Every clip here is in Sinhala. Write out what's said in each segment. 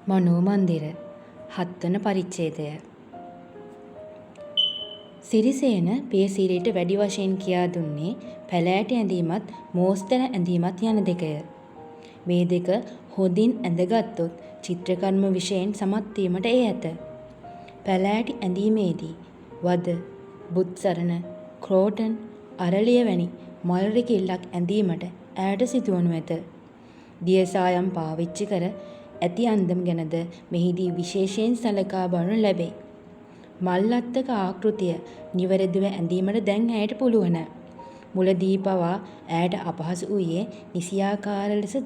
මනෝ මන්දිර 7 වන පරිච්ඡේදය. සිරිසේන පියසීලිට වැඩි වශයෙන් කියා දුන්නේ පැලෑටි ඇඳීමත් මෝස්තර ඇඳීමත් යන දෙකය. මේ දෙක හොඳින් ඇඳගත්තොත් චිත්‍රකර්ම විෂයෙන් සමත් වීමට ඇත. පැලෑටි ඇඳීමේදී වද, බුත්සරණ, ක්‍රෝටන්, අරලිය වැනි මල් රිකිල්ලක් ඇඳීමට ඈට සිදුවනු ඇත. දියසායම් පාවිච්චි කර ඇති අන්දම ගැනද මෙහිදී විශේෂයෙන් සලකා බලනු ලැබේ. මල්ලත්තක ආකෘතිය නිවැරදිව ඇඳීමට දැන් ඇයට පුළුවන. මුලදී පවා ඇයට අපහසු වූයේ නිසියාකාර ලෙස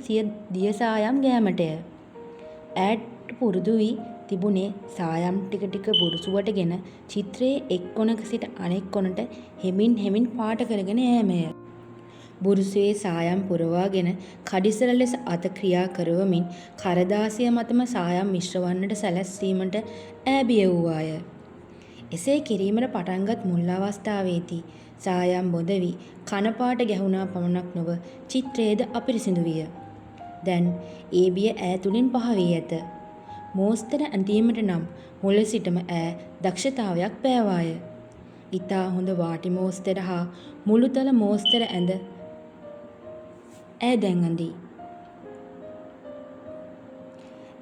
දියසායම් ගෑමටය. ඇයට පුරුදු වී තිබුණේ සායම් ටික ටික බුරුසුවටගෙන චිත්‍රයේ එක් කොනක සිට අනෙක් කොනට හෙමින් පාට කරගෙන යෑමය. බුරුසුවේ සායම් පුරවාගෙන කඩිසර ලෙස අත ක්‍රියා කරවමින් කරදාසිය මතම සායම් මිශ්‍ර වන්නට සැලැස්වීමට ඈ බිය වූවාය. එසේ කිරීමට පටන්ගත් මුල් අවස්ථාවේදී සායම් බොඳ වී කනපාට ගැහුණා පමණක් නොව චිත්‍රයේද අපිරිසිදු විය. දැන් ඒ බිය ඈ තුලින් පහ වී ඇත. මෝස්තර ඇඳීමට නම් මුල සිටම ඈ දක්ෂතාවයක් පෑවාය. ඉතා හොඳ වාටි මෝස්තර හා මුළුතල මෝස්තර ඇඳ ඈ දැන් අඳී.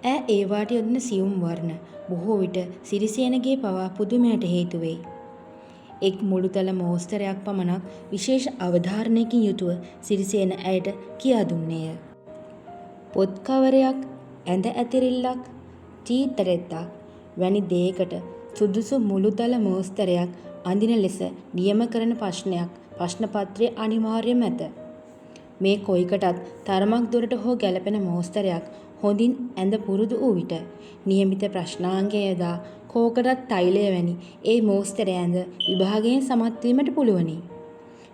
ඈ ඒවාට යොදන සියුම් වර්ණ බොහෝ විට සිරිසේනගේ පවා පුදුමයට හේතු වෙයි. එක් මුළුතල මෝස්තරයක් පමණක් විශේෂ අවධාරණයකින් යුතුව සිරිසේන ඇයට කියා දුන්නේය. පොත් කවරයක්, ඇඳ ඇතිරිල්ලක්, චීතරෙද්දක් වැනි දෙයකට සුදුසු මුළුතල මෝස්තරයක් අඳින ලෙස නියම කරන ප්‍රශ්න පත්‍රයේ අනිවාර්යම ඇත. මේ කොයිකටත් තරමක් දුරට හෝ ගැලපෙන මෝස්තරයක් හොඳින් ඇඳ පුරුදු වූ විට නියමිත ප්‍රශ්නාංගය යොදා කෝකටත් තෛලය වැනි ඒ මෝස්තරය ඇඳ විභාගයෙන් සමත් වීමට පුළුවනි.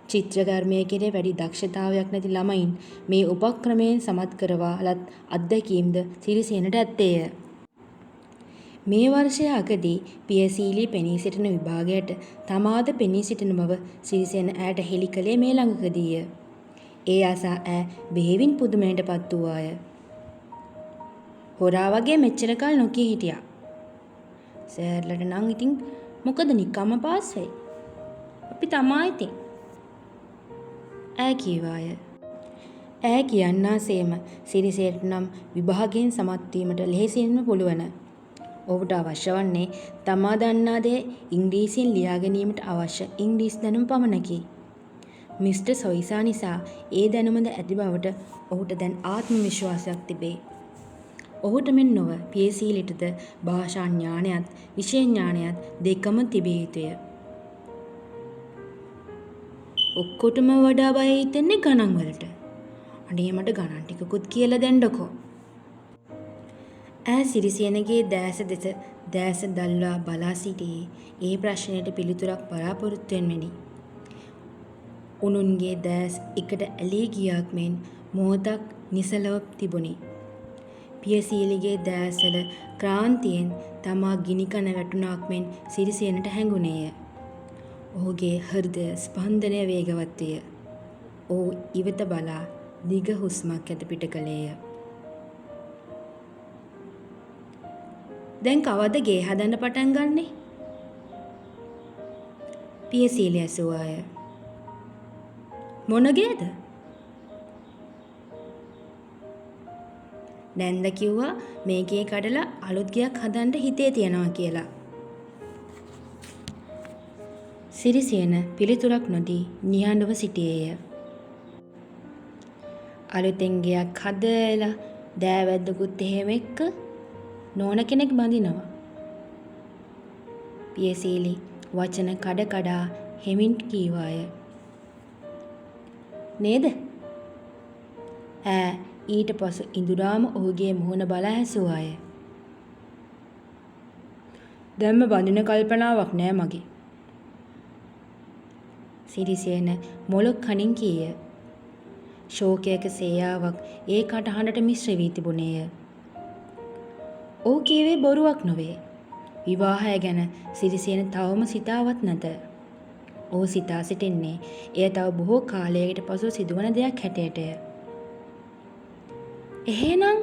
චිත්‍රකර්මය කෙරේ වැඩි දක්ෂතාවයක් නැති ළමයින් මේ උපක්‍රමයෙන් සමත් කරවාලත් අත්දැකීම්ද සිරිසේනට ඇත්තේය. මේ වර්ෂය අගදී පියසීලී පෙනී සිටින විභාගයට තමාද පෙනී සිටින බව සිරිසේන ඈට හෙළි කළේ මේ ළඟකදීය. ඒ අසා ඈ බෙහෙවින් පුදුමයට පත් වූවාය. හොරා වගේ මෙච්චර කල් නොකී හිටියා. සෑර්ලට නම් ඉතින් මොකද නිකම්ම පාස් වෙයි. අපි තමා ඉතින්. ඈ කීවාය. ඈ කියන්නාසේම සිරිසේට නම් විභාගයෙන් සමත් වීමට ලෙහෙසියෙන්ම පුළුවන්. ඔහුට අවශ්‍ය වන්නේ තමා දන්නා දේ ඉංග්‍රීසියෙන් ලියා ගැනීමට අවශ්‍ය ඉංග්‍රීසි දැනුම පමණකි. මිස්ටර් සොයිසා නිසා ඒ දැනුමද ඇති බවට ඔහුට දැන් ආත්ම විශ්වාසයක් තිබේ. ඔහුට මෙන් නොව පියසීලිටද භාෂා ඥානයත් විෂය ඥානයත් දෙකම තිබිය යුතුය. ඔක්කොටම වඩා බය හිතෙන්නේ ගණන් වලට. අනේ මට ගණන් ටිකකුත් කියලා දෙන්නකෝ. ඈ සිරිසේනගේ දැස දෙස දැස දල්වා බලා සිටියේ ඒ ප්‍රශ්නයට පිළිතුරක් බලාපොරොත්තුවෙන් වෙනි. උනුන්ගේ දැස් එකට ඇලී ගියාක් මෙන් මොහොතක් නිසලව තිබුණි. පියසීලිගේ දැස්වල ක්‍රාන්තියෙන් තමා ගිනිකන වැටුණාක් මෙන් සිරිසේනට හැඟුණේය. ඔහුගේ හෘදය ස්පන්දනය වේගවත් විය. ඔහු ඉවත බලා දිග හුස්මක් ඇද පිට කළේය. දැන් කවද ගේ හදන්න පටන් ගන්නෙ? පියසීලිය ඇසුවාය. මොන ගේද? නැන්ද කිව්වා මේ ගේ කඩලා අලුත් ගයක් හදන්න හිතේ තියනවා කියලා. සිරිසේන පිළිතුරක් නොදී නිහඬව සිටියේය. අලුතෙන් ගයක් හදලා දෑවැද්දකුත් එහෙම එක්ක නෝන කෙනෙක් බඳිනවා. පියසීලි වචන කඩ කඩා හෙමින් කීවාය. නේද? ඈ ඊට පසු ඉඳුරාම ඔහුගේ මුහුණ බලා හැසුවාය. දැන්ම බඳින කල්පනාවක් නෑ මගේ. සිරිසේන මොළොක් කනින් කීය. ශෝකයක සේයාවක් ඒ කටහඬට මිශ්‍ර වී තිබුණේය. ඔහු කීවේ බොරුවක් නොවේ. විවාහය ගැන සිරිසේන තවම සිතාවත් නැත. ඔහු සිතා සිටින්නේ එය තව බොහෝ කාලයකට පසු සිදුවන දෙයක් හැටියටය. එහෙනම්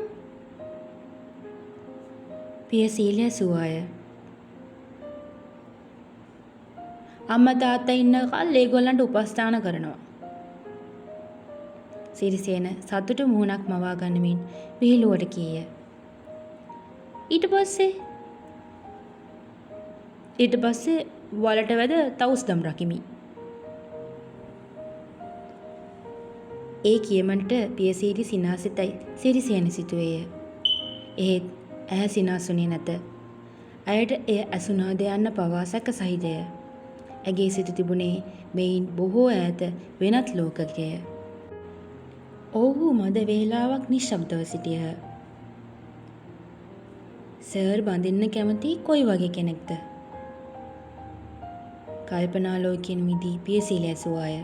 පියසීලිය සුවාය. අම්මා තාත්තා ඉන්න කල් ඒගොල්ලන්ට උපස්ථාන කරනවා. සිරිසේන සතුටු මුහුණක් මවා ගනිමින් විහිළුවට කීය. ඊට පස්සේ වලට වැද තවුස්දම් රකිමි. ඒ කියමනට පියසීලි සිනාසිතයි සිරිසේන සිතුවේය. එහෙත් ඇහැ සිනාසුනේ නැත. ඇයට එය ඇසුනාද යන්න පවා සැක සහිතය. ඇගේ සිත තිබුණේ මෙයින් බොහෝ ඈත වෙනත් ලෝකකය. ඔවුහු මද වේලාවක් නිශ්ශබ්දව සිටියහ. සර් බඳින්න කැමති කොයි වගේ කෙනෙක්ද? කල්පනා ලෝකයෙන් මිදී පියසීලිය ඇසුවාය.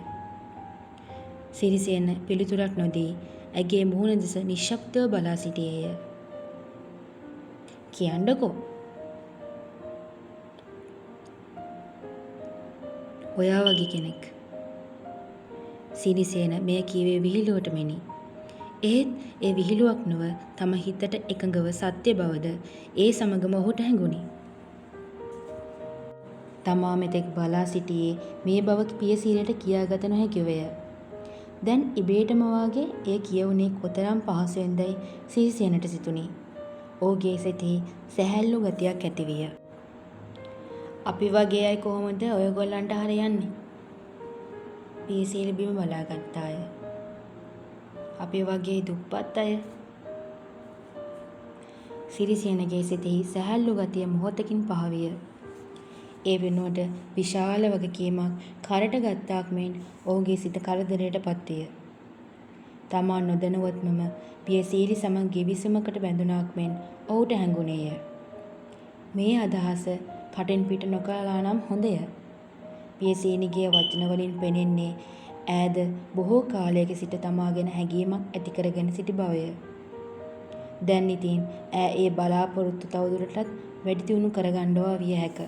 සිරිසේන පිළිතුරක් නොදී ඇගේ මුහුණ දෙස නිශ්ශබ්දව බලා සිටියේය. කියන්නකෝ. ඔයා වගේ කෙනෙක්. සිරිසේන මෙය කීවේ විහිළුවට මෙනි. එහෙත් ඒ විහිළුවක් නොව තම හිතට එකඟව සත්‍ය බවද ඒ සමගම ඔහුට හැඟුණි. තමා මෙතෙක් බලා සිටියේ මේ බව පියසීලියට කියාගත නොහැකිවය. දැන් ඉබේටම වාගේ එය කියවුනේ කොතරම් පහසුවෙන්දයි සිරිසේනට සිතුණි. ඔහුගේ සිතෙහි සැහැල්ලු ගතියක් ඇතිවිය. අපි වගේ අය කොහොමද ඔයගොල්ලන්ට හරියන්නේ? පියසීලි බිම බලා ගත්තාය. අපි වගේ දුප්පත් අය. සිරිසේනගේ සිතෙහි සැහැල්ලු ගතිය මොහොතකින් පහවිය. ඒ වෙනුවට විශාල වගකීමක් කරට ගත්තාක් මෙන් ඔහුගේ සිත කරදරයට පත්විය. තමා නොදැනුවත්වම පියසීලි සමග ගිවිසුමකට බැඳුනාක් මෙන් ඔහුට හැඟුණේය. මේ අදහස කටින් පිට නොකළා නම් හොඳය. පියසීලිගේ වචනවලින් පෙනෙන්නේ ඈද බොහෝ කාලයක සිට තමා ගැන හැඟීමක් ඇති කරගෙන සිටි බවය. දැන් ඉතින් ඈ ඒ බලාපොරොත්තු තවදුරටත් වැඩි දියුණු කරගන්නවා විය හැක.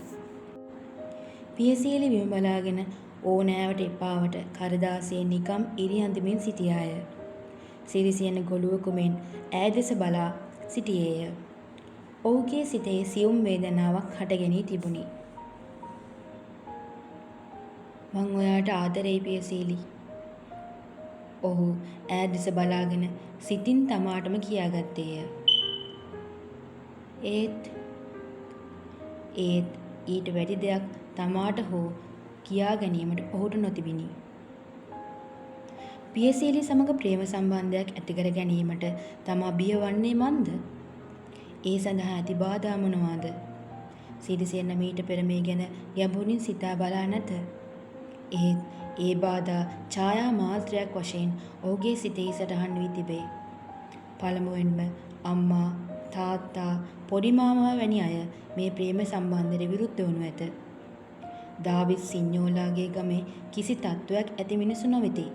පියසීලි බිම බලාගෙන ඕනෑවට එපාවට කරදාසියෙන් නිකම් ඉරි අඳමින් සිටියාය. සිරිසේන ගොළුවකුමෙන් ඈ දෙස බලා සිටියේය. ඔහුගේ සිතේ සියුම් වේදනාවක් හටගෙනී තිබුණි. මං ඔයාට ආදරෙයි පියසීලි. ඔහු ඈ දෙස බලාගෙන සිතින් තමාටම කියාගත්තේය. ඒත් ඊට වැඩි දෙයක් තමාට හෝ කියා ගැනීමට ඔහුට නොතිබිණි. පියසීලි සමග ප්‍රේම සම්බන්ධයක් ඇතිකර ගැනීමට තමා බිය වන්නේ මන්ද? ඒ සඳහා ඇති බාධා මොනවාද? සිරිසේන මීට පෙර මේ ගැන ගැඹුරින් සිතා බලා නැත. එහෙත් ඒ බාධා ඡායා මාත්‍රයක් වශයෙන් ඔහුගේ සිතෙහි සටහන් වී තිබේ. පළමුවෙන්ම අම්මා, තාත්තා, පොඩි මාමා වැනි අය මේ ප්‍රේම සම්බන්ධයට විරුද්ධ වනු ඇත. දාවිත් සිඤ්ඤෝලාගේ ගමේ කිසි තත්ත්වයක් ඇති මිනිසු නොවෙති.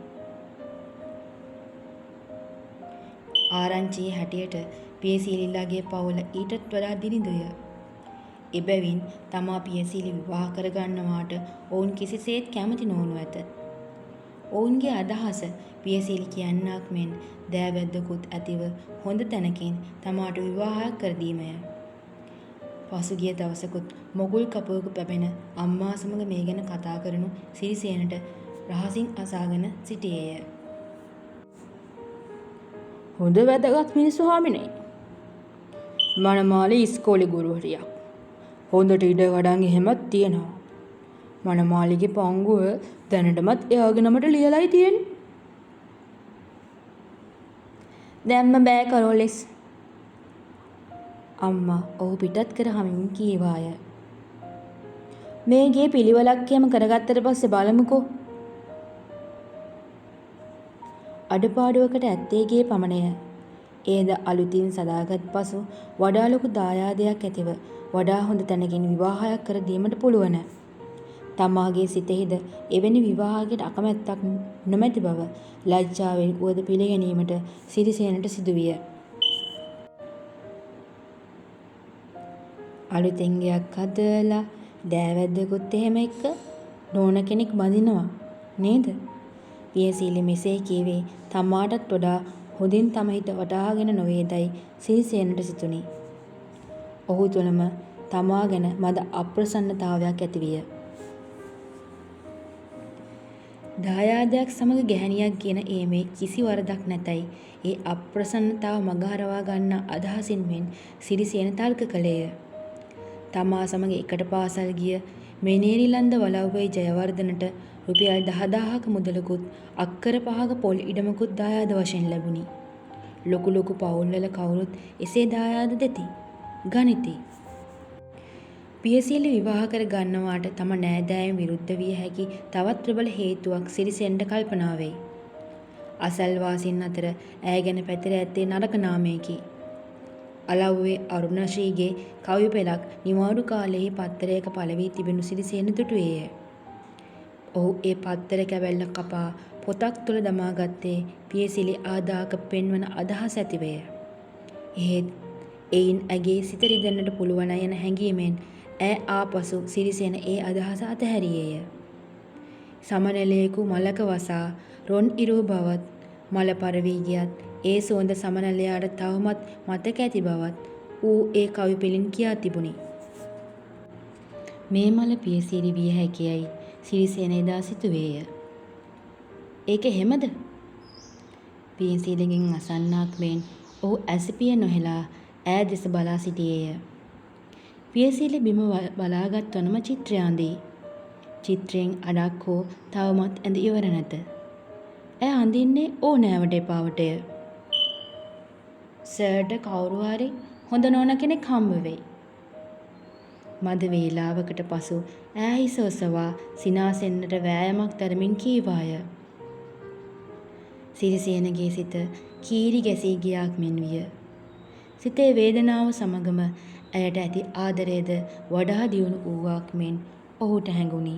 ආරංචියේ හැටියට පියසීලිලාගේ පවුල ඊටත් වඩා දිනිඳුය. එබැවින් තමා පියසීලි විවාහ කරගන්නවාට ඔවුන් කිසිසේත් කැමති නොවනු ඇත. ඔවුන්ගේ අදහස පියසීලි කියන්නාක් මෙන් දෑවැද්දකුත් ඇතිව හොඳ තැනකින් තමාට විවාහයක් කර දීමය. පසුගිය දවසකුත් මොගුල් කපුවක පැපෙන අම්මා සමග මේ ගැන කතා කරනු සිරිසේනට රහසින් අසාගෙන සිටියේය. හොඳ වැදගත් මිනිස්සු හාමිනේ. මනමාලි ඉස්කෝලේ ගුරුවරියක්. හොඳට ඉඩ කඩන් එහෙමත් තියෙනවා. මනමාලිගේ පංගුව දැනටමත් එයාගේ නමට ලියලායි තියෙන්නේ. දැම්ම බෑ කරෝලෙස්. අම්මා ඔහු පිටත් කර හමින් කීවාය. මේගේ පිළිවෙලක් එහෙම කරගත්තට පස්සේ බලමුකෝ. අඩපාඩුවකට ඇත්තේගේ පමණය. ඒද අලුතින් සදාගත් පසු වඩා ලොකු දායාදයක් ඇතිව වඩා හොඳ තැනකින් විවාහයක් කර දීමට පුළුවන්. තමාගේ සිතෙහිද එවැනි විවාහයකට අකමැත්තක් නොමැති බව ලැජ්ජාවෙන් උවද පිළිගැනීමට සිරිසේනට සිදුවිය. අලුතෙන් ගයක් හදලා දෑවැද්දකුත් එහෙම එක්ක නෝන කෙනෙක් බඳිනවා නේද? පියසීලි මෙසේ කීවේ තමාටත් වඩා හොඳින් තම හිත වටහාගෙන නොවේදයි සිරිසේනට සිතුණි. ඔහු තුළම තමා ගැන මද අප්‍රසන්නතාවයක් ඇතිවිය. දායාදයක් සමග ගැහැණියක් ගෙන ඒමේ කිසි වරදක් නැතැයි ඒ අප්‍රසන්නතාව මගහරවා ගන්නා අදහසින් මෙන් සිරිසේන තර්ක කළේය. තමා සමග එකට පාසල් ගිය මෙනේරිලන්ද වලව්වේ ජයවර්ධනට රුපියල් 10,000ක මුදලකුත් අක්කර 5ක පොල් ඉඩමකුත් දායාද වශයෙන් ලැබුණි. ලොකු ලොකු පවුල්වල කවුරුත් එසේ දායාද දෙති. ගනිති. පියසීල විවාහ කර ගන්නවාට තම නෑදෑයන් විරුද්ධ විය හැකි තවත් ප්‍රබල හේතුවක් සිරිසෙන්ට කල්පනා වෙයි. අසල්වාසීන් අතර ඈ ගැන පැතිර ඇත්තේ නරක නාමයකි. අලව්වේ අරුණශ්‍රීගේ කවි පෙළක් නිවාඩු කාලයෙහි පත්තරයක පළ වී තිබෙනු සිරිසේන දුටුවේය. ඔහු ඒ පත්තර කැබැල්ල කපා පොතක් තුළ දමා ගත්තේ පියසිලි ආදාක පෙන්වන අදහස ඇතිවය. එහෙත් එයින් ඇගේ සිත රිදෙන්නට පුළුවන් යන හැඟීමෙන් ඈ ආපසු සිරිසේන ඒ අදහස අතහැරියේය. සමනලයෙකු මලක වසා රොන් ඉරූ බවත් මල පරවී ගියත් ඒ සුවඳ සමනලයාට තවමත් මතක ඇති බවත් ඌ ඒ කවි පෙළින් කියා තිබුණි. මේ මල පියසිරි විය හැකියයි සිරිසේන එදා සිතුවේය. ඒක එහෙමද? පියසිරිගෙන් අසන්නාක් මෙන් ඔහු ඇසිපිය නොහෙලා ඈ දෙස බලා සිටියේය. පියසිරි බිම බලාගත් වනම චිත්‍රය අඳී. චිත්‍රයෙන් අඩක් හෝ තවමත් ඇඳ ඉවර නැත. ඈ අඳින්නේ ඕනෑවට එපාවටය. සර්ට කවුරු හරි හොඳ නෝන කෙනෙක් හම්බ වෙයි. මද වේලාවකට පසු ඈ හිස ඔසවා සිනාසෙන්නට වෑයමක් දරමින් කීවාය. සිරිසේනගේ සිත කීරි ගැසී ගියාක් මෙන් විය. සිතේ වේදනාව සමගම ඇයට ඇති ආදරයද වඩා දියුණු වූවාක් මෙන් ඔහුට හැඟුණි.